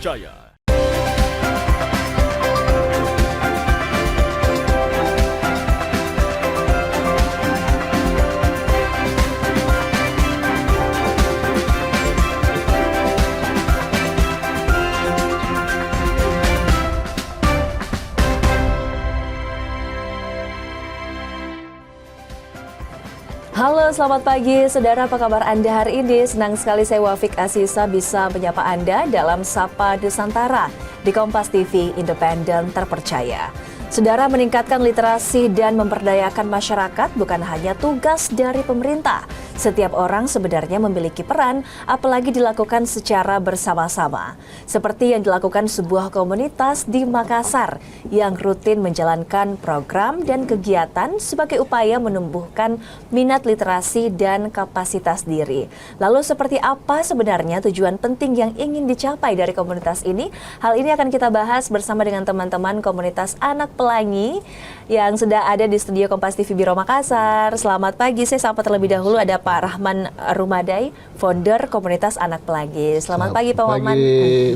terpercaya. Halo, selamat pagi saudara, apa kabar Anda hari ini? Senang sekali saya Wafik Asisa bisa menyapa Anda dalam Sapa Nusantara di Kompas TV Independen Terpercaya. Saudara, meningkatkan literasi dan memperdayakan masyarakat bukan hanya tugas dari pemerintah. Setiap orang sebenarnya memiliki peran, apalagi dilakukan secara bersama-sama. Seperti yang dilakukan sebuah komunitas di Makassar yang rutin menjalankan program dan kegiatan sebagai upaya menumbuhkan minat literasi dan kapasitas diri. Lalu seperti apa sebenarnya tujuan penting yang ingin dicapai dari komunitas ini? Hal ini akan kita bahas bersama dengan teman-teman komunitas Anak Pelangi yang sudah ada di studio Kompas TV Biro Makassar. Selamat pagi, saya sapa terlebih dahulu ada Pak Rahman Rumadai, founder komunitas Anak Pelangi. Selamat pagi Pak Maman.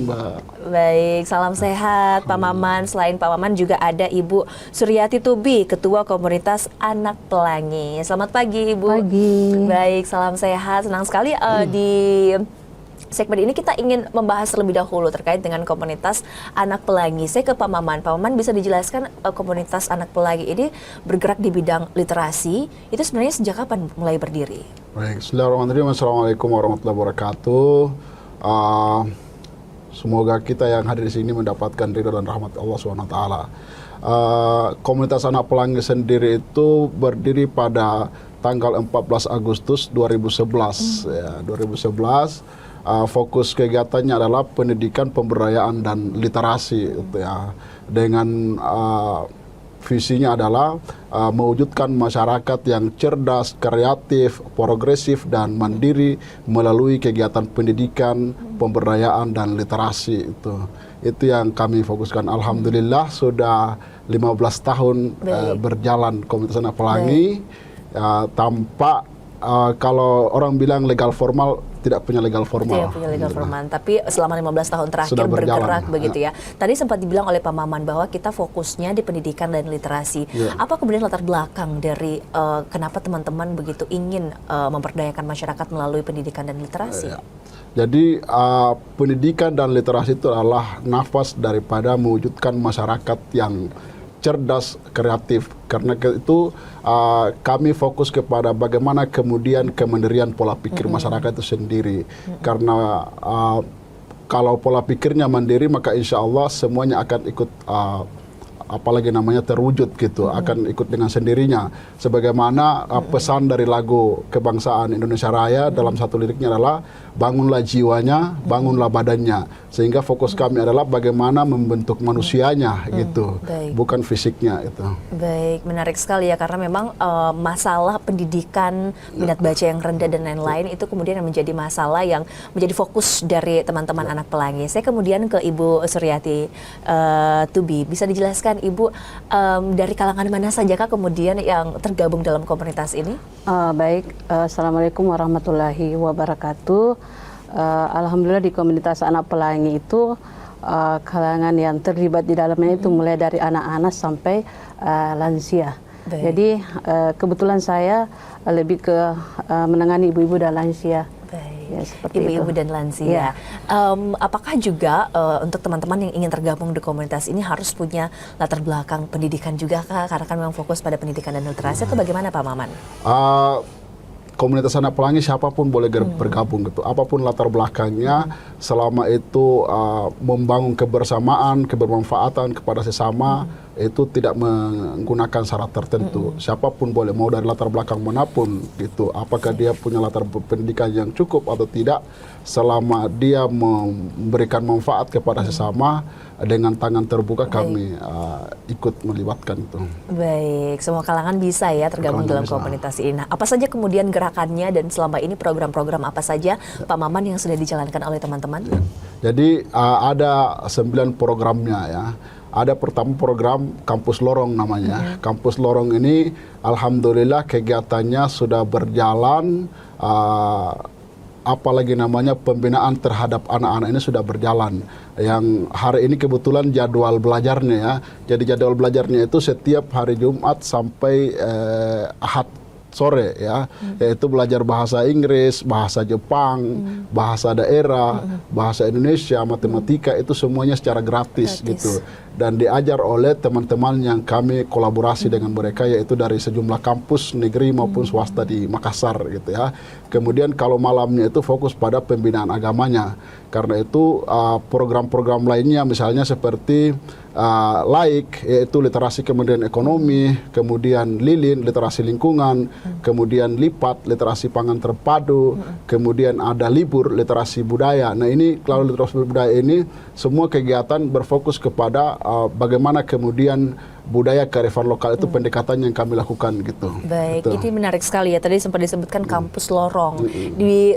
Mbak. Baik, salam sehat Pak Maman. Selain Pak Maman juga ada Ibu Suryati Tubi, Ketua Komunitas Anak Pelangi. Selamat pagi Ibu. Pagi. Baik, salam sehat. Senang sekali di segmen ini kita ingin membahas terlebih dahulu terkait dengan komunitas Anak Pelangi. Saya ke Pak Maman. Pak Maman bisa dijelaskan komunitas Anak Pelangi ini bergerak di bidang literasi. Itu sebenarnya sejak kapan mulai berdiri? Baik, bismillahirrahmanirrahim. Assalamualaikum warahmatullahi wabarakatuh. Semoga kita yang hadir di sini mendapatkan ridho dan rahmat Allah SWT. Komunitas Anak Pelangi sendiri itu berdiri pada tanggal 14 Agustus 2011. Ya, 2011. Fokus kegiatannya adalah pendidikan, pemberdayaan dan literasi, gitu ya. Dengan visinya adalah mewujudkan masyarakat yang cerdas, kreatif, progresif dan mandiri melalui kegiatan pendidikan, pemberdayaan dan literasi itu yang kami fokuskan. Alhamdulillah sudah 15 tahun berjalan komunitas Anak Pelangi tanpa kalau orang bilang legal formal, tidak punya legal formal. Tidak punya legal formal, tapi selama 15 tahun terakhir bergerak begitu ya. Tadi sempat dibilang oleh Pak Maman bahwa kita fokusnya di pendidikan dan literasi. Apa kemudian latar belakang dari kenapa teman-teman begitu ingin memperdayakan masyarakat melalui pendidikan dan literasi? Jadi pendidikan dan literasi itu adalah nafas daripada mewujudkan masyarakat yang cerdas, kreatif. Karena itu kami fokus kepada bagaimana kemudian kemandirian pola pikir masyarakat itu sendiri. Karena kalau pola pikirnya mandiri, maka insya Allah semuanya akan ikut apalagi namanya terwujud gitu, akan ikut dengan sendirinya. Sebagaimana pesan dari lagu kebangsaan Indonesia Raya dalam satu liriknya adalah bangunlah jiwanya, bangunlah badannya. Sehingga fokus kami adalah bagaimana membentuk manusianya gitu, bukan fisiknya itu. Baik, menarik sekali ya, karena memang masalah pendidikan, minat baca yang rendah dan lain-lain itu kemudian menjadi masalah yang menjadi fokus dari teman-teman Anak Pelangi. Saya kemudian ke Ibu Suryati Tubi, bisa dijelaskan Ibu dari kalangan mana sajakah kemudian yang tergabung dalam komunitas ini? Baik, Assalamualaikum warahmatullahi wabarakatuh. Alhamdulillah di komunitas Anak Pelangi itu kalangan yang terlibat di dalamnya itu mulai dari anak-anak sampai lansia. Jadi kebetulan saya lebih ke menangani ibu-ibu dan lansia. Ya, ibu-ibu dan lansia. Apakah juga untuk teman-teman yang ingin tergabung di komunitas ini harus punya latar belakang pendidikan juga kah? Karena kan memang fokus pada pendidikan dan literasi, atau bagaimana Pak Maman? Komunitas Anak Pelangi siapapun boleh bergabung gitu, apapun latar belakangnya, selama itu membangun kebersamaan, kebermanfaatan kepada sesama, itu tidak menggunakan syarat tertentu. Siapapun boleh, mau dari latar belakang manapun gitu, apakah dia punya latar pendidikan yang cukup atau tidak, selama dia memberikan manfaat kepada sesama, dengan tangan terbuka kami ikut melibatkan itu. Baik, semua kalangan bisa ya tergabung dalam komunitas ini. Nah, apa saja kemudian gerakannya dan selama ini program-program apa saja Pak Maman yang sudah dijalankan oleh teman-teman? Jadi ada 9 programnya ya. Ada pertama program Kampus Lorong namanya. Kampus Lorong ini alhamdulillah kegiatannya sudah berjalan apalagi namanya pembinaan terhadap anak-anak ini sudah berjalan. Yang hari ini kebetulan jadwal belajarnya ya. Jadi jadwal belajarnya itu setiap hari Jumat sampai Ahad sore ya, yaitu belajar bahasa Inggris, bahasa Jepang, bahasa daerah, bahasa Indonesia, matematika, itu semuanya secara gratis gitu. Dan diajar oleh teman-teman yang kami kolaborasi dengan mereka, yaitu dari sejumlah kampus negeri maupun swasta di Makassar gitu ya. Kemudian kalau malamnya itu fokus pada pembinaan agamanya. Karena itu program-program lainnya misalnya seperti LAIK, yaitu literasi kemudian ekonomi, kemudian LILIN, literasi lingkungan, kemudian LIPAT, literasi pangan terpadu, kemudian ada LIBUR, literasi budaya. Nah ini kalau literasi budaya ini semua kegiatan berfokus kepada bagaimana kemudian budaya kearifan lokal itu pendekatan yang kami lakukan gitu. Baik, gitu. ini menarik sekali ya. Tadi sempat disebutkan kampus lorong.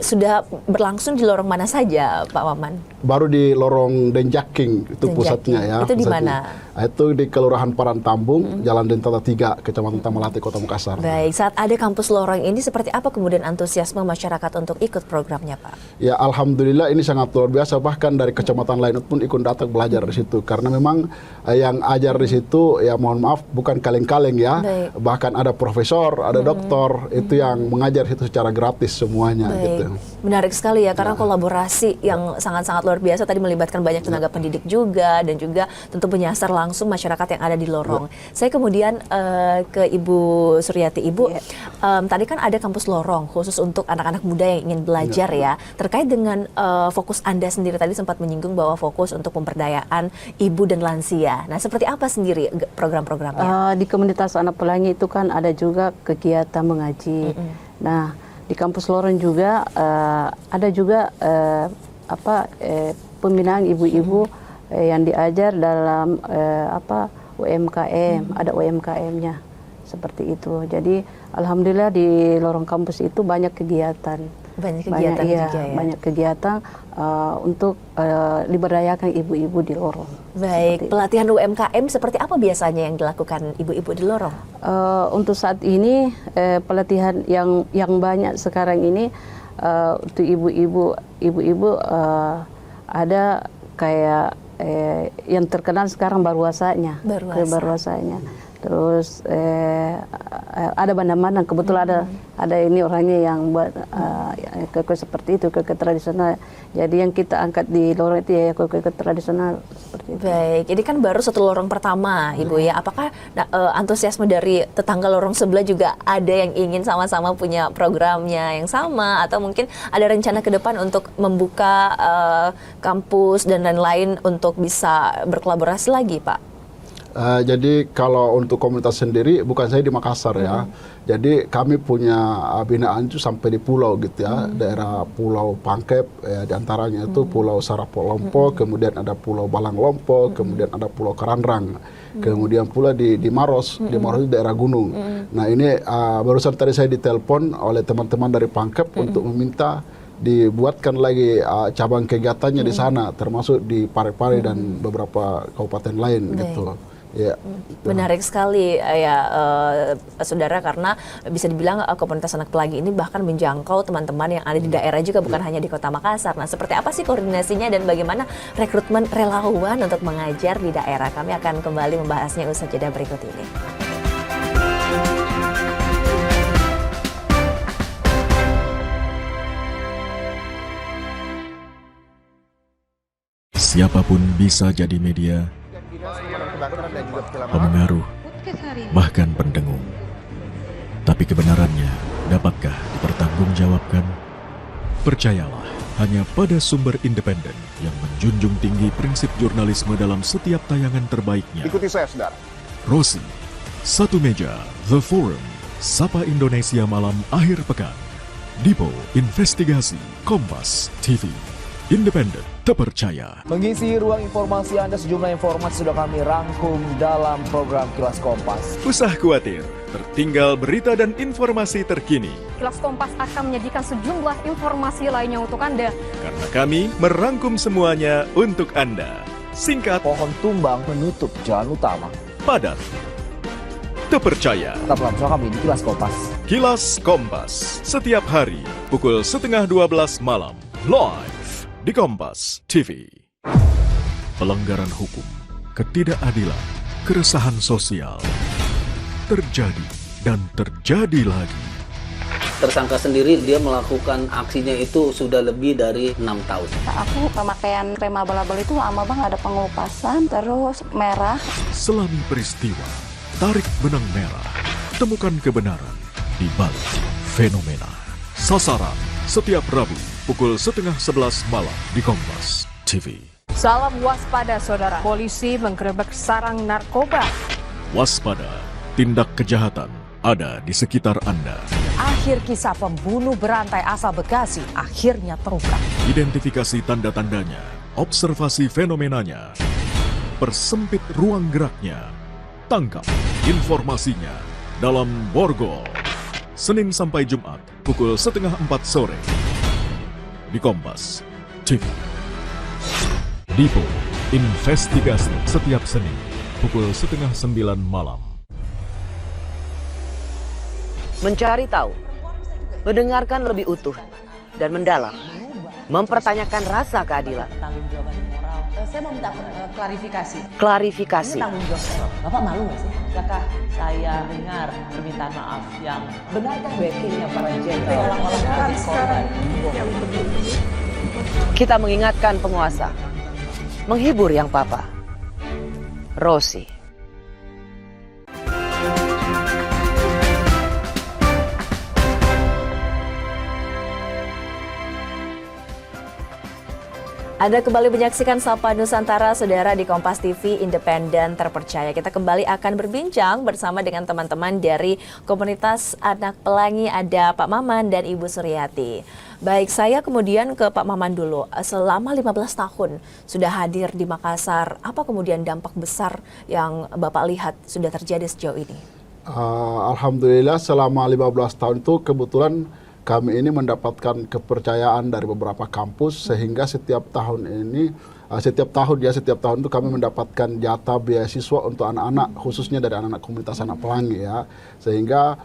Sudah berlangsung di lorong mana saja, Pak Maman? Baru di lorong Denjaking itu Denjaking. pusatnya ya. Itu di pusatnya. mana? Itu di Kelurahan Parantambung, Jalan Dentata 3, Kecamatan Tamalate, Kota Makassar. Baik, saat ada kampus lorong ini seperti apa kemudian antusiasme masyarakat untuk ikut programnya, Pak? Ya alhamdulillah ini sangat luar biasa, bahkan dari kecamatan lain pun ikut datang belajar di situ, karena memang yang ajar di situ ya mohon maaf bukan kaleng-kaleng ya. Baik. Bahkan ada profesor, ada doktor itu yang mengajar itu secara gratis semuanya. Baik. Gitu. Menarik sekali ya, karena kolaborasi yang sangat-sangat luar biasa tadi melibatkan banyak tenaga pendidik juga, dan juga tentu menyasar langsung masyarakat yang ada di lorong. Saya kemudian ke Ibu Suryati. Ibu, tadi kan ada kampus lorong khusus untuk anak-anak muda yang ingin belajar ya. Terkait dengan fokus Anda sendiri tadi sempat menyinggung bahwa fokus untuk pemberdayaan ibu dan lansia. Nah, seperti apa sendiri program-programnya? Di komunitas anak pelangi itu kan ada juga kegiatan mengaji. Nah, di kampus lorong juga ada juga pembinaan ibu-ibu yang diajar dalam UMKM, ada UMKM-nya seperti itu. Jadi alhamdulillah di lorong kampus itu banyak kegiatan. Banyak kegiatan juga ya. Banyak kegiatan untuk diberdayakan ibu-ibu di lorong. Baik, pelatihan UMKM seperti apa biasanya yang dilakukan ibu-ibu di lorong? Untuk saat ini pelatihan yang banyak sekarang ini untuk ibu-ibu ada kayak yang terkenal sekarang baruasanya. Terus ada bandang-bandang, kebetulan ada ini orangnya yang buat kue seperti itu, kue tradisional. Jadi yang kita angkat di lorong itu ya kue tradisional seperti itu. Baik, ini kan baru satu lorong pertama, Ibu ya. Apakah antusiasme dari tetangga lorong sebelah juga ada yang ingin sama-sama punya programnya yang sama, atau mungkin ada rencana ke depan untuk membuka kampus dan lain-lain untuk bisa berkolaborasi lagi, Pak? Jadi kalau untuk komunitas sendiri, bukan saya di Makassar ya. Jadi kami punya binaan itu sampai di pulau gitu ya. Daerah Pulau Pangkep, ya, diantaranya itu Pulau Sarapolompo, kemudian ada Pulau Balanglompo, kemudian ada Pulau Karangrang. Kemudian pula di Maros, di Maros itu daerah gunung. Nah ini barusan tadi saya ditelepon oleh teman-teman dari Pangkep untuk meminta dibuatkan lagi cabang kegiatannya di sana, termasuk di Parepare dan beberapa kabupaten lain gitu. Ya, menarik sekali ya saudara, karena bisa dibilang komunitas anak pelangi ini bahkan menjangkau teman-teman yang ada di daerah juga, bukan hanya di Kota Makassar. Nah, seperti apa sih koordinasinya dan bagaimana rekrutmen relawan untuk mengajar di daerah? Kami akan kembali membahasnya usai jeda berikut ini. Siapapun bisa jadi media, pemengaruh, bahkan pendengung. Tapi kebenarannya dapatkah dipertanggungjawabkan? Percayalah hanya pada sumber independen yang menjunjung tinggi prinsip jurnalisme dalam setiap tayangan terbaiknya. Ikuti saya, saudara. Rosi, Satu Meja, The Forum, Sapa Indonesia Malam Akhir Pekan, Dipo Investigasi, Kompas TV, independen, terpercaya. Mengisi ruang informasi Anda, sejumlah informasi sudah kami rangkum dalam program Kilas Kompas. Usah khawatir, tertinggal berita dan informasi terkini. Kilas Kompas akan menyajikan sejumlah informasi lainnya untuk Anda. Karena kami merangkum semuanya untuk Anda. Singkat, Pohon tumbang menutup jalan utama. padat, terpercaya. Tetaplah bersama kami di Kilas Kompas. Kilas Kompas, setiap hari pukul 11:30 malam, live di Kompas TV. Pelanggaran hukum, ketidakadilan, keresahan sosial, terjadi dan terjadi lagi. Tersangka sendiri dia melakukan aksinya itu sudah lebih dari 6 tahun. Aku pemakaian krem abal-abal itu lama banget, ada pengelupasan, terus merah. Selami peristiwa, tarik benang merah, temukan kebenaran di balik fenomena. Sasaran setiap Rabu pukul 10:30 malam di Kompas TV. Salam waspada saudara, polisi menggerebek sarang narkoba. Waspada, tindak kejahatan ada di sekitar Anda. Akhir kisah pembunuh berantai asal Bekasi akhirnya terungkap. Identifikasi tanda-tandanya, observasi fenomenanya, persempit ruang geraknya, tangkap informasinya dalam Borgol. Senin sampai Jumat pukul 3:30 sore di Kompas TV. Dipo Investigasi setiap Senin pukul 8:30 malam. Mencari tahu, mendengarkan lebih utuh dan mendalam, mempertanyakan rasa keadilan. Saya mau minta klarifikasi. Klarifikasi. Tanggung jawab. Bapak malu nggak sih? Apakah saya dengar permintaan maaf yang benarkah backingnya para jenderal orang-orang korban? Kita mengingatkan penguasa, menghibur yang papa. Rosi. Anda kembali menyaksikan Sapa Nusantara, saudara, di Kompas TV Independen Terpercaya. Kita kembali akan berbincang bersama dengan teman-teman dari komunitas anak pelangi. Ada Pak Maman dan Ibu Suryati. Baik, saya kemudian ke Pak Maman dulu. Selama 15 tahun sudah hadir di Makassar, apa kemudian dampak besar yang Bapak lihat sudah terjadi sejauh ini? Alhamdulillah selama 15 tahun itu kebetulan kami ini mendapatkan kepercayaan dari beberapa kampus sehingga setiap tahun itu kami mendapatkan jatah beasiswa untuk anak-anak, khususnya dari anak-anak komunitas anak pelangi ya, sehingga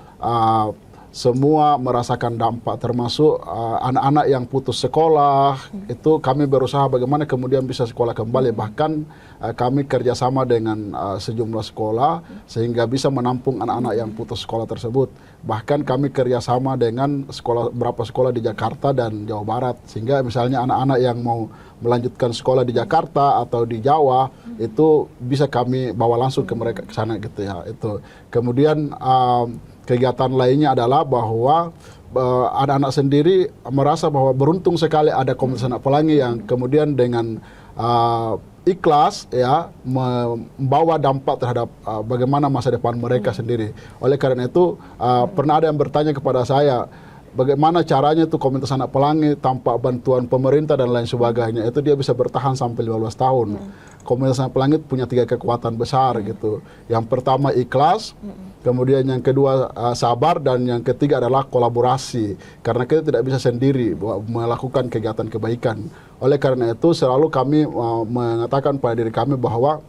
semua merasakan dampak, termasuk anak-anak yang putus sekolah. Itu kami berusaha bagaimana kemudian bisa sekolah kembali, bahkan kami kerjasama dengan sejumlah sekolah sehingga bisa menampung anak-anak yang putus sekolah tersebut. Bahkan kami kerjasama dengan beberapa sekolah di Jakarta dan Jawa Barat, sehingga misalnya anak-anak yang mau melanjutkan sekolah di Jakarta atau di Jawa itu bisa kami bawa langsung ke mereka ke sana gitu ya. Itu kemudian kegiatan lainnya adalah bahwa anak-anak sendiri merasa bahwa beruntung sekali ada komunitas anak pelangi yang kemudian dengan ikhlas ya membawa dampak terhadap bagaimana masa depan mereka sendiri. Oleh karena itu pernah ada yang bertanya kepada saya, bagaimana caranya tuh komunitas anak pelangi tanpa bantuan pemerintah dan lain sebagainya itu dia bisa bertahan sampai 15 tahun. Komunitas anak pelangi punya 3 kekuatan besar gitu. Yang pertama ikhlas, kemudian yang kedua sabar, dan yang ketiga adalah kolaborasi. Karena kita tidak bisa sendiri melakukan kegiatan kebaikan. Oleh karena itu selalu kami mengatakan pada diri kami bahwa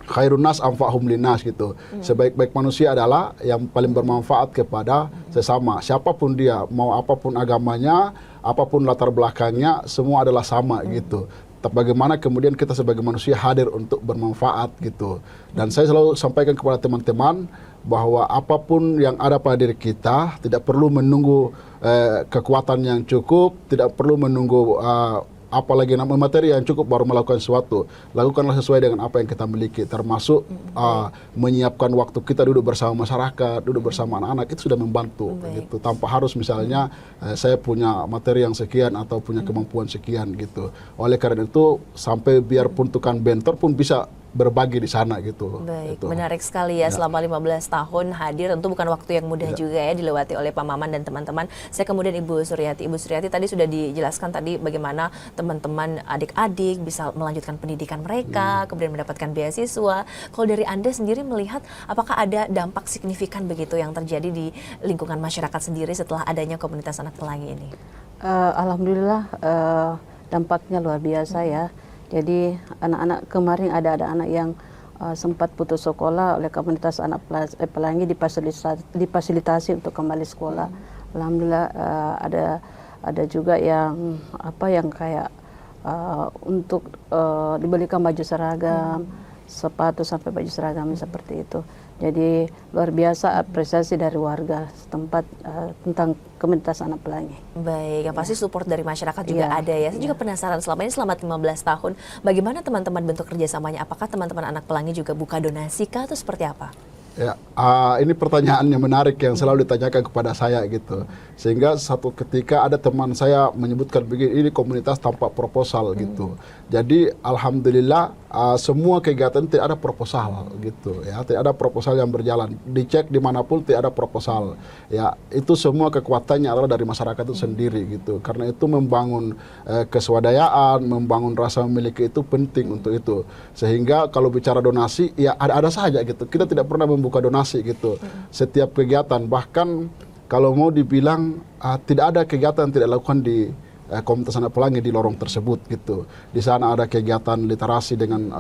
khairun nas anfa'hum linnas gitu. Sebaik-baik manusia adalah yang paling bermanfaat kepada sesama. Siapapun dia, mau apapun agamanya, apapun latar belakangnya, semua adalah sama gitu. Bagaimana kemudian kita sebagai manusia hadir untuk bermanfaat gitu. Dan saya selalu sampaikan kepada teman-teman bahwa apapun yang ada pada diri kita tidak perlu menunggu kekuatan yang cukup, tidak perlu menunggu apalagi materi yang cukup baru melakukan sesuatu. Lakukanlah sesuai dengan apa yang kita miliki, termasuk menyiapkan waktu kita duduk bersama masyarakat, duduk bersama anak-anak, itu sudah membantu gitu. Tanpa harus misalnya saya punya materi yang sekian atau punya kemampuan sekian gitu. Oleh karena itu sampai biarpun tukang bentor pun bisa berbagi di sana gitu. Baik, gitu. menarik sekali ya, selama 15 tahun hadir, tentu bukan waktu yang mudah juga ya dilewati oleh Pak Maman dan teman-teman. Saya kemudian Ibu Suryati. Ibu Suryati tadi sudah dijelaskan tadi bagaimana teman-teman adik-adik bisa melanjutkan pendidikan mereka, kemudian mendapatkan beasiswa. Kalau dari Anda sendiri melihat apakah ada dampak signifikan begitu yang terjadi di lingkungan masyarakat sendiri setelah adanya komunitas anak pelangi ini? Alhamdulillah dampaknya luar biasa ya. Jadi anak-anak kemarin ada anak yang sempat putus sekolah oleh komunitas anak pelangi difasilitasi untuk kembali sekolah. Alhamdulillah ada juga yang kayak untuk dibelikan baju seragam, sepatu sampai baju seragam seperti itu. Jadi luar biasa apresiasi dari warga setempat tentang komunitas anak pelangi. Baik, yang pasti support dari masyarakat juga ada ya. Saya juga penasaran selama 15 tahun, bagaimana teman-teman bentuk kerjasamanya? Apakah teman-teman anak pelangi juga buka donasi kah atau seperti apa? Ya, ini pertanyaan yang menarik yang selalu ditanyakan kepada saya gitu. Sehingga satu ketika ada teman saya menyebutkan begini, ini komunitas tanpa proposal gitu. Jadi alhamdulillah semua kegiatan tidak ada proposal gitu ya, tidak ada proposal yang berjalan. Dicek dimanapun tidak ada proposal. Ya, itu semua kekuatannya adalah dari masyarakat itu sendiri gitu. Karena itu membangun keswadayaan, membangun rasa memiliki itu penting untuk itu. Sehingga kalau bicara donasi ya ada saja gitu. Kita tidak pernah membuka donasi gitu. Setiap kegiatan, bahkan kalau mau dibilang tidak ada kegiatan yang tidak dilakukan di komunitas anak pelangi di lorong tersebut gitu. Di sana ada kegiatan literasi dengan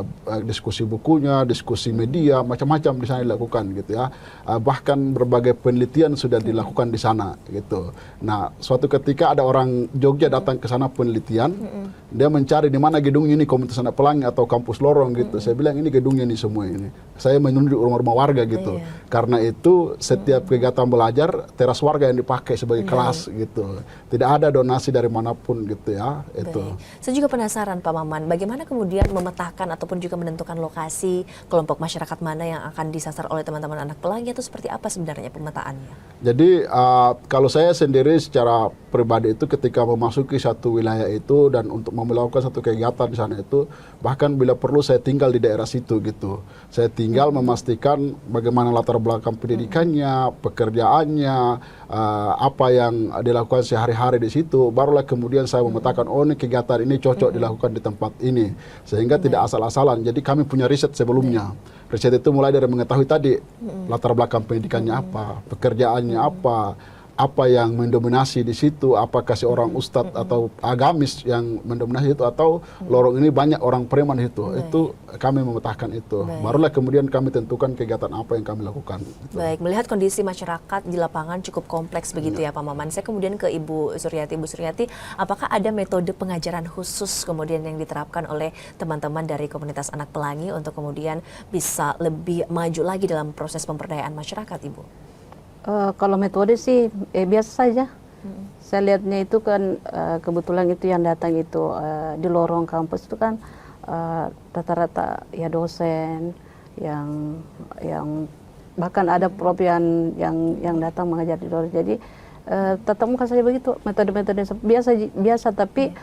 diskusi bukunya, diskusi media, macam-macam di sana dilakukan gitu ya. Bahkan berbagai penelitian sudah dilakukan di sana gitu. Nah, suatu ketika ada orang Jogja datang ke sana penelitian, dia mencari di mana gedungnya ini komunitas anak pelangi atau kampus lorong gitu. Saya bilang ini gedungnya ini semua ini. Saya menunjuk rumah-rumah warga gitu. Karena itu setiap kegiatan belajar teras warga yang dipakai sebagai kelas gitu. Tidak ada donasi dari mana pun gitu ya. Itu. Saya juga penasaran Pak Maman, bagaimana kemudian memetakan ataupun juga menentukan lokasi kelompok masyarakat mana yang akan disasar oleh teman-teman anak pelangi atau seperti apa sebenarnya pemetaannya? Jadi kalau saya sendiri secara pribadi itu ketika memasuki satu wilayah itu dan untuk melakukan satu kegiatan di sana itu, bahkan bila perlu saya tinggal di daerah situ gitu. Saya tinggal memastikan bagaimana latar belakang pendidikannya, pekerjaannya, apa yang dilakukan sehari-hari di situ, barulah kemudian saya memetakan, oh ini kegiatan ini cocok dilakukan di tempat ini, sehingga tidak asal-asalan. Jadi kami punya riset sebelumnya. Riset itu mulai dari mengetahui tadi latar belakang pendidikannya apa, pekerjaannya apa yang mendominasi di situ, apakah seorang ustadz atau agamis yang mendominasi itu, atau lorong ini banyak orang preman itu. Itu kami memetakan itu. Barulah kemudian kami tentukan kegiatan apa yang kami lakukan. Baik, melihat kondisi masyarakat di lapangan cukup kompleks begitu ya Pak Maman. Saya kemudian ke Ibu Suryati. Ibu Suryati, apakah ada metode pengajaran khusus kemudian yang diterapkan oleh teman-teman dari komunitas anak pelangi untuk kemudian bisa lebih maju lagi dalam proses pemberdayaan masyarakat, Ibu? Kalau metode sih biasa saja. Saya lihatnya itu kan kebetulan itu yang datang itu di lorong kampus itu kan rata-rata ya dosen yang bahkan ada prof yang datang mengajar di lorong. Jadi tatap muka saja begitu, metode-metode biasa tapi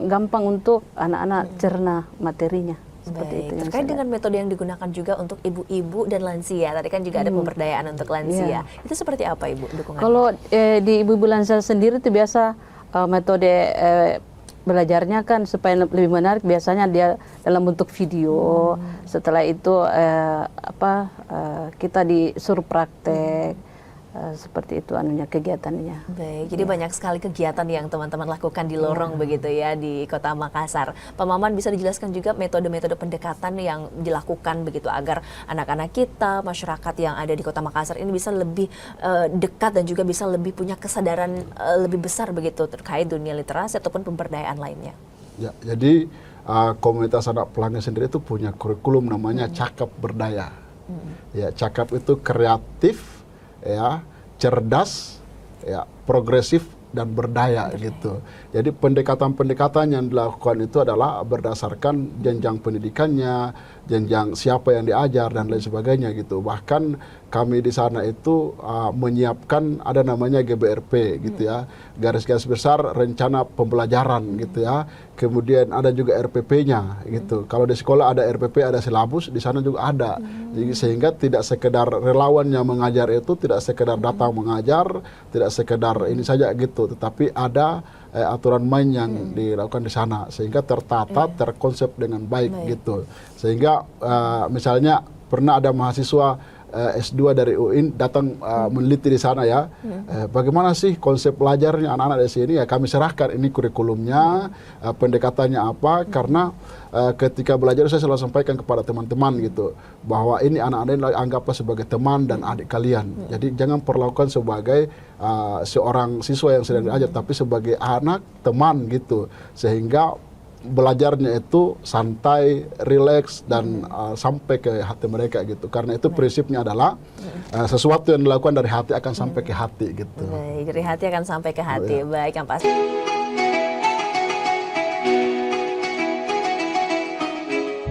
gampang untuk anak-anak cerna materinya. Baik, terkait dengan metode yang digunakan juga untuk ibu-ibu dan lansia, tadi kan juga ada pemberdayaan untuk lansia, itu seperti apa Ibu dukungannya? Kalau di ibu-ibu lansia sendiri itu biasa metode belajarnya kan supaya lebih menarik, biasanya dia dalam bentuk video, setelah itu kita disuruh praktek. Seperti itu kegiatannya. Baik, jadi banyak sekali kegiatan yang teman-teman lakukan di lorong begitu ya di Kota Makassar. Pak Maman, bisa dijelaskan juga metode-metode pendekatan yang dilakukan begitu agar anak-anak kita, masyarakat yang ada di Kota Makassar ini bisa lebih dekat dan juga bisa lebih punya kesadaran lebih besar begitu terkait dunia literasi ataupun pemberdayaan lainnya. Ya, jadi komunitas anak pelangi sendiri itu punya kurikulum namanya Cakap Berdaya. Ya, Cakap itu kreatif, ya, cerdas, ya, progresif dan berdaya gitu. Jadi pendekatan-pendekatan yang dilakukan itu adalah berdasarkan jenjang pendidikannya, jenjang siapa yang diajar dan lain sebagainya gitu. Bahkan kami di sana itu menyiapkan ada namanya GBRP gitu ya, garis-garis besar rencana pembelajaran gitu ya. Kemudian ada juga RPP-nya gitu. Kalau di sekolah ada RPP, ada silabus, di sana juga ada. Jadi, sehingga tidak sekedar relawan yang mengajar itu, tidak sekedar datang mengajar, tidak sekedar ini saja gitu, tetapi ada aturan main yang dilakukan di sana sehingga tertata, terkonsep dengan baik gitu. Sehingga misalnya pernah ada mahasiswa S2 dari UIN datang meneliti di sana ya. Bagaimana sih konsep belajarnya anak-anak di sini? Ya kami serahkan ini kurikulumnya, pendekatannya apa, karena ketika belajar saya selalu sampaikan kepada teman-teman gitu bahwa ini anak-anak ini anggaplah sebagai teman dan adik kalian. Jadi jangan perlakukan sebagai seorang siswa yang sedang diajar, tapi sebagai anak teman gitu, sehingga belajarnya itu santai, rileks, dan sampai ke hati mereka gitu. Karena itu prinsipnya adalah sesuatu yang dilakukan dari hati akan sampai ke hati gitu. Baik, dari hati akan sampai ke hati. Baik, yang pasti.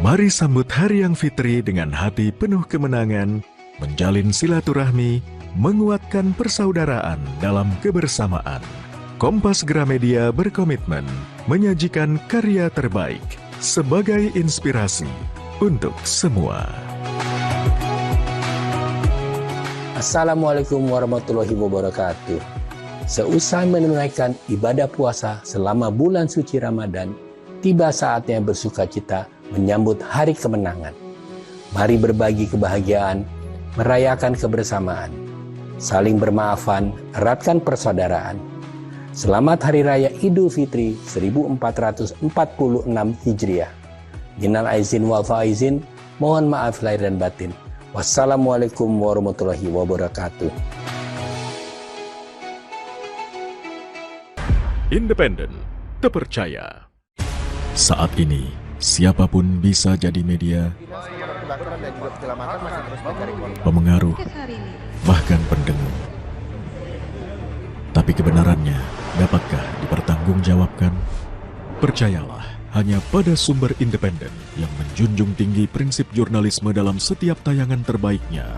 Mari sambut Hari Yang Fitri dengan hati penuh kemenangan, menjalin silaturahmi, menguatkan persaudaraan dalam kebersamaan. Kompas Gramedia berkomitmen menyajikan karya terbaik sebagai inspirasi untuk semua. Assalamualaikum warahmatullahi wabarakatuh. Seusai menunaikan ibadah puasa selama bulan suci Ramadan, tiba saatnya bersukacita menyambut hari kemenangan. Mari berbagi kebahagiaan, merayakan kebersamaan, saling bermaafan, eratkan persaudaraan. Selamat Hari Raya Idul Fitri 1446 Hijriah. Minal aizin wal faizin, mohon maaf lahir dan batin. Wassalamualaikum warahmatullahi wabarakatuh. Independen, terpercaya. Saat ini, siapapun bisa jadi media, pemengaruh, bahkan pendengung. Tapi kebenarannya, dapatkah dipertanggungjawabkan? Percayalah hanya pada sumber independen yang menjunjung tinggi prinsip jurnalisme dalam setiap tayangan terbaiknya.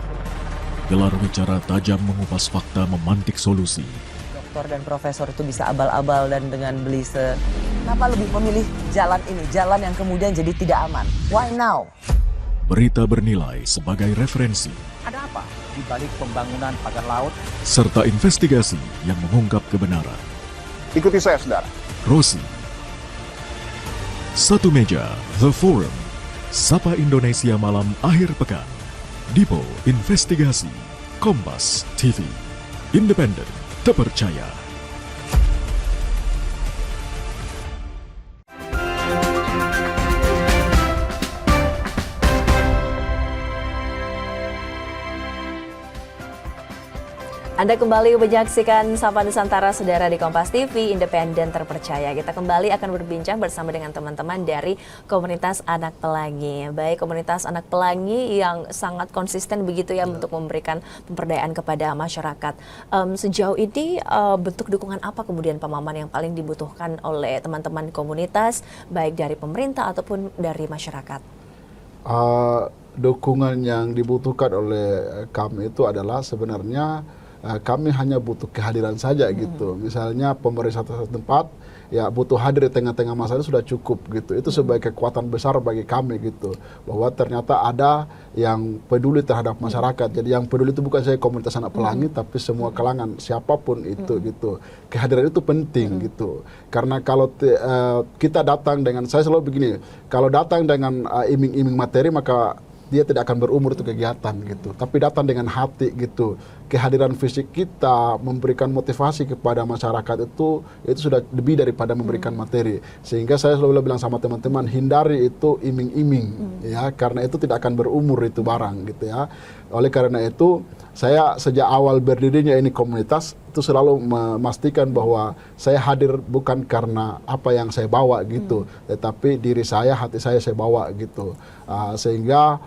Gelar bicara tajam mengupas fakta, memantik solusi. Doktor dan profesor itu bisa abal-abal dan dengan belise. Kenapa lebih memilih jalan ini, jalan yang kemudian jadi tidak aman? Why now? Berita bernilai sebagai referensi. Ada apa di balik pembangunan pagar laut? Serta investigasi yang mengungkap kebenaran. Ikuti saya, saudara. Rosi. Satu meja, The Forum. Sapa Indonesia Malam Akhir Pekan. Dipo Investigasi. Kompas TV. Independen, terpercaya. Anda kembali menyaksikan Sapa Nusantara, saudara, di Kompas TV, Independen Terpercaya. Kita kembali akan berbincang bersama dengan teman-teman dari komunitas Anak Pelangi. Baik, komunitas Anak Pelangi yang sangat konsisten begitu ya untuk memberikan pemberdayaan kepada masyarakat. Sejauh ini bentuk dukungan apa kemudian Pak Maman yang paling dibutuhkan oleh teman-teman komunitas, baik dari pemerintah ataupun dari masyarakat? Dukungan yang dibutuhkan oleh kami itu adalah sebenarnya kami hanya butuh kehadiran saja gitu. Misalnya pemerintah tempat ya butuh hadir di tengah-tengah masalah sudah cukup gitu. Itu sebagai kekuatan besar bagi kami gitu. Bahwa ternyata ada yang peduli terhadap masyarakat. Jadi yang peduli itu bukan saja komunitas Anak Pelangi, tapi semua kalangan, siapapun itu gitu. Kehadiran itu penting gitu. Karena kalau kita datang dengan, saya selalu begini, kalau datang dengan iming-iming materi maka dia tidak akan berumur itu kegiatan gitu. Tapi datang dengan hati gitu. Kehadiran fisik kita memberikan motivasi kepada masyarakat itu sudah lebih daripada memberikan materi. Sehingga saya selalu bilang sama teman-teman, hindari itu iming-iming ya, karena itu tidak akan berumur itu barang gitu ya. Oleh karena itu saya sejak awal berdirinya ini komunitas itu selalu memastikan bahwa saya hadir bukan karena apa yang saya bawa gitu, tetapi diri saya, hati saya bawa gitu. Sehingga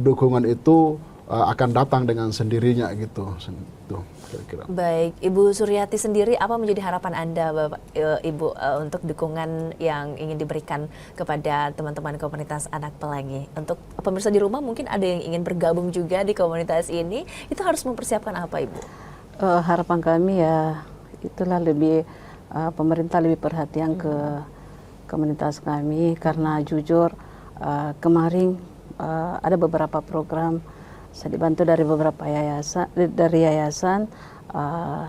dukungan itu akan datang dengan sendirinya gitu. Tuh, kira-kira. Baik, Ibu Suryati sendiri, apa menjadi harapan Anda, Bapak, Ibu, untuk dukungan yang ingin diberikan kepada teman-teman komunitas Anak Pelangi? Untuk pemirsa di rumah mungkin ada yang ingin bergabung juga di komunitas ini, itu harus mempersiapkan apa, Ibu? Harapan kami ya itulah lebih pemerintah lebih perhatian ke komunitas kami, karena jujur kemarin ada beberapa program saya dibantu dari beberapa yayasan.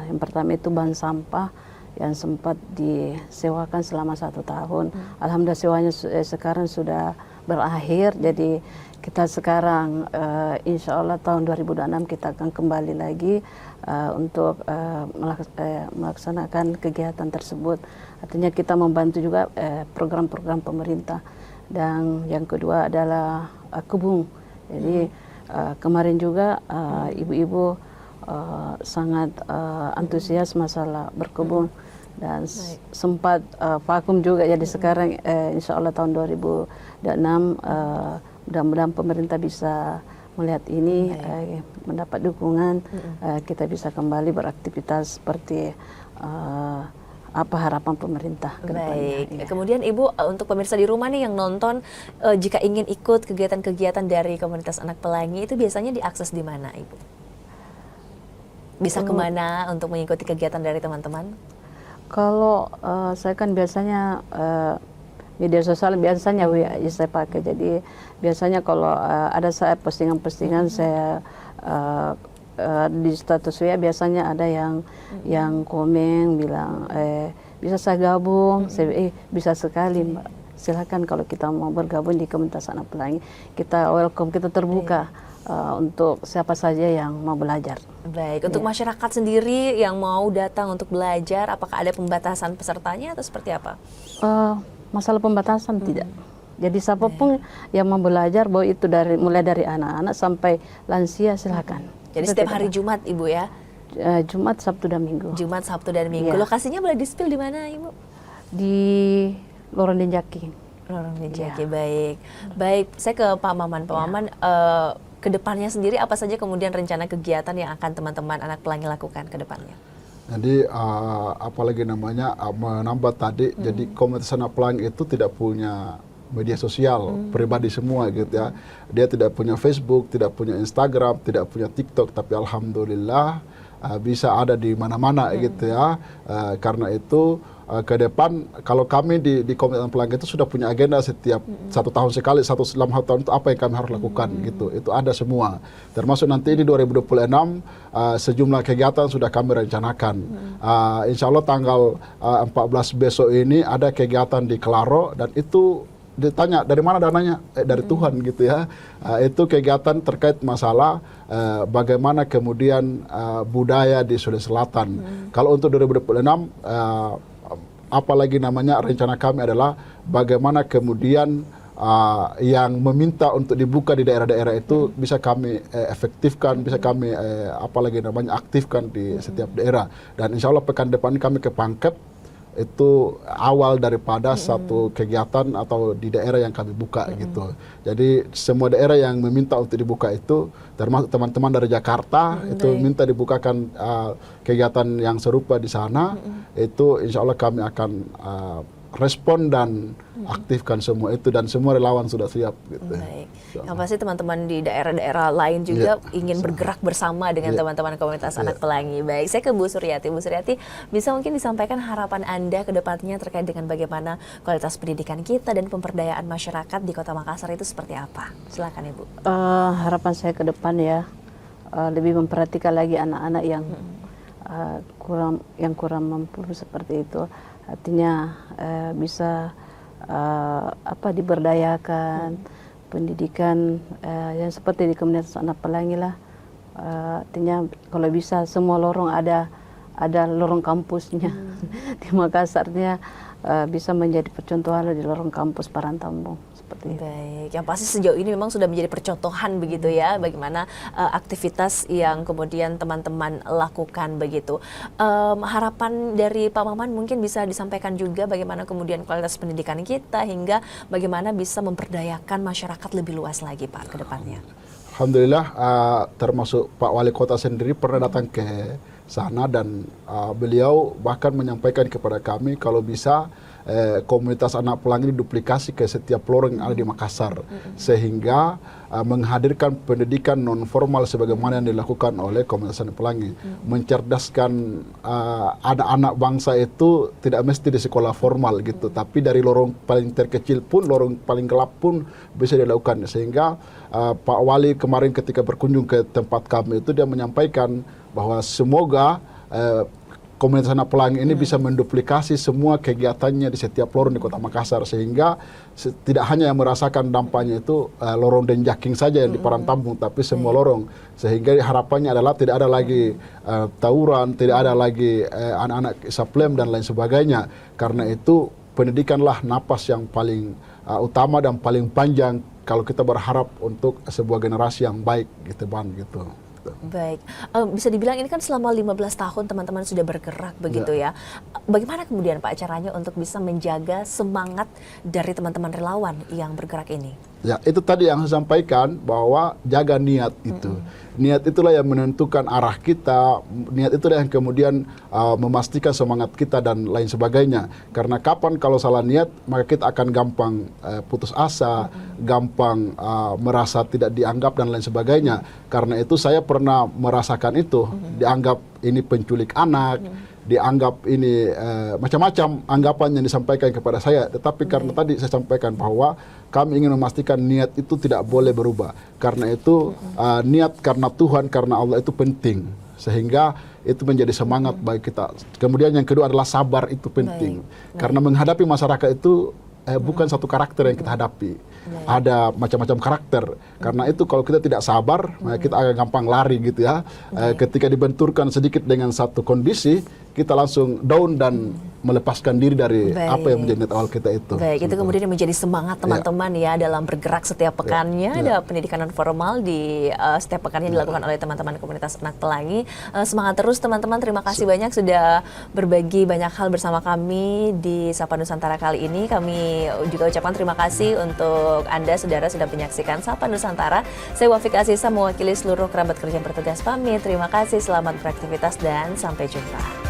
Yang pertama itu bank sampah yang sempat disewakan selama 1 tahun. Alhamdulillah sewanya sekarang sudah berakhir, jadi kita sekarang insya Allah tahun 2026 kita akan kembali lagi untuk melaksanakan kegiatan tersebut. Artinya kita membantu juga program-program pemerintah. Dan yang kedua adalah kebun. Jadi kemarin juga ibu-ibu sangat antusias masalah berkebun dan sempat vakum juga. Jadi sekarang insya Allah tahun 2026 mudah-mudahan pemerintah bisa melihat ini, mendapat dukungan, kita bisa kembali beraktivitas seperti apa harapan pemerintah ke depannya. Baik. Kemudian Ibu, untuk pemirsa di rumah nih yang nonton, jika ingin ikut kegiatan-kegiatan dari komunitas Anak Pelangi itu biasanya diakses di mana, Ibu? Bisa kemana untuk mengikuti kegiatan dari teman-teman? Kalau saya kan biasanya media sosial biasanya WA saya pakai. Jadi biasanya kalau ada saya postingan-postingan saya di status WA biasanya ada yang komen bilang bisa saya gabung. Saya bisa sekali Mbak. Silakan kalau kita mau bergabung di komunitas Anak Pelangi. Kita welcome, kita terbuka untuk siapa saja yang mau belajar. Baik, untuk masyarakat sendiri yang mau datang untuk belajar, apakah ada pembatasan pesertanya atau seperti apa? Masalah pembatasan tidak. Jadi siapapun yang mau belajar, bahwa itu mulai dari anak-anak sampai lansia silakan. Jadi setiap hari Jumat Ibu ya? Jumat, Sabtu dan Minggu. Jumat, Sabtu dan Minggu. Lokasinya boleh di-spill di mana Ibu? Di Lorong Denjaki. Lorong Denjaki, baik. Baik, saya ke Pak Maman. Pak Maman, ke depannya sendiri apa saja kemudian rencana kegiatan yang akan teman-teman Anak Pelangi lakukan ke depannya? Jadi apalagi namanya menambah tadi, jadi komunitas Anak Pelangi itu tidak punya media sosial pribadi semua gitu ya. Dia tidak punya Facebook, tidak punya Instagram, tidak punya TikTok, tapi alhamdulillah bisa ada di mana-mana gitu ya. Karena itu ke depan kalau kami di komunitas Anak Pelangi itu sudah punya agenda setiap 1 tahun sekali, dalam 1 tahun itu apa yang kami harus lakukan gitu. Itu ada semua. Termasuk nanti ini 2026 sejumlah kegiatan sudah kami rencanakan. Insya Allah tanggal 14 besok ini ada kegiatan di Kelaro dan itu ditanya dari mana dananya, dari Tuhan gitu ya. Itu kegiatan terkait masalah bagaimana kemudian budaya di Sulawesi Selatan. Kalau untuk 2026 apalagi namanya rencana kami adalah bagaimana kemudian yang meminta untuk dibuka di daerah-daerah itu bisa kami efektifkan, bisa kami apalagi namanya aktifkan di setiap daerah. Dan insya Allah pekan depan kami ke Pangkep, itu awal daripada satu kegiatan atau di daerah yang kami buka gitu. Jadi semua daerah yang meminta untuk dibuka itu, termasuk teman-teman dari Jakarta itu minta dibukakan kegiatan yang serupa di sana, itu insya Allah kami akan respon dan aktifkan semua itu, dan semua relawan sudah siap gitu. Baik. Yang pasti teman-teman di daerah-daerah lain juga ingin bergerak bersama dengan teman-teman komunitas Anak Pelangi. Baik, saya ke Bu Suryati. Bu Suryati, bisa mungkin disampaikan harapan Anda ke depannya terkait dengan bagaimana kualitas pendidikan kita dan pemberdayaan masyarakat di Kota Makassar itu seperti apa? Silakan Ibu. Harapan saya ke depan ya, lebih memperhatikan lagi anak-anak yang kurang mampu seperti itu. Artinya bisa diberdayakan, pendidikan yang seperti di komunitas Anak Pelangi lah. Artinya kalau bisa semua lorong ada lorong kampusnya di Makassar, artinya bisa menjadi percontohan di lorong kampus Parantambong. Baik, yang pasti sejauh ini memang sudah menjadi percontohan begitu ya, bagaimana aktivitas yang kemudian teman-teman lakukan begitu. Harapan dari Pak Maman mungkin bisa disampaikan juga bagaimana kemudian kualitas pendidikan kita hingga bagaimana bisa memperdayakan masyarakat lebih luas lagi Pak ke depannya. Alhamdulillah termasuk Pak Wali Kota sendiri pernah datang ke sana dan beliau bahkan menyampaikan kepada kami kalau bisa komunitas Anak Pelangi duplikasi ke setiap lorong yang ada di Makassar, sehingga menghadirkan pendidikan non formal sebagaimana yang dilakukan oleh komunitas Anak Pelangi, mencerdaskan anak-anak bangsa itu tidak mesti di sekolah formal gitu, tapi dari lorong paling terkecil pun, lorong paling gelap pun bisa dilakukan. Sehingga Pak Wali kemarin ketika berkunjung ke tempat kami itu dia menyampaikan bahwa semoga komunitas anak pelangi ini bisa menduplikasi semua kegiatannya di setiap lorong di Kota Makassar, sehingga tidak hanya yang merasakan dampaknya itu lorong Denjaking saja yang di Parantambung, tapi semua lorong, sehingga harapannya adalah tidak ada lagi tawuran, tidak ada lagi anak-anak saplem dan lain sebagainya. Karena itu pendidikanlah napas yang paling utama dan paling panjang kalau kita berharap untuk sebuah generasi yang baik gitu Bang gitu. Baik, bisa dibilang ini kan selama 15 tahun teman-teman sudah bergerak begitu ya. Bagaimana kemudian Pak caranya untuk bisa menjaga semangat dari teman-teman relawan yang bergerak ini? Ya, itu tadi yang saya sampaikan, bahwa jaga niat itu. Niat itulah yang menentukan arah kita, niat itulah yang kemudian memastikan semangat kita dan lain sebagainya. Karena kapan kalau salah niat, maka kita akan gampang putus asa, gampang merasa tidak dianggap dan lain sebagainya. Karena itu saya pernah merasakan itu, dianggap ini penculik anak, dianggap ini macam-macam anggapan yang disampaikan kepada saya. Tetapi karena tadi saya sampaikan bahwa kami ingin memastikan niat itu tidak boleh berubah. Karena itu niat karena Tuhan, karena Allah itu penting. Sehingga itu menjadi semangat bagi kita. Kemudian yang kedua adalah sabar, itu penting. Karena menghadapi masyarakat itu bukan satu karakter yang kita hadapi. Ada macam-macam karakter. Karena itu kalau kita tidak sabar, kita akan gampang lari gitu ya. Ketika dibenturkan sedikit dengan satu kondisi, kita langsung down dan melepaskan diri dari apa yang menjadi niat awal kita itu. Baik, itu kemudian menjadi semangat teman-teman ya dalam bergerak setiap pekannya. Ada pendidikan non formal di setiap pekannya dilakukan oleh teman-teman komunitas anak pelangi. Semangat terus teman-teman, terima kasih banyak sudah berbagi banyak hal bersama kami di Sapa Nusantara kali ini. Kami juga ucapkan terima kasih untuk Anda saudara sudah menyaksikan Sapa Nusantara. Saya Wafik Asisa mewakili seluruh kerabat kerja yang bertugas pamit. Terima kasih, selamat beraktivitas dan sampai jumpa.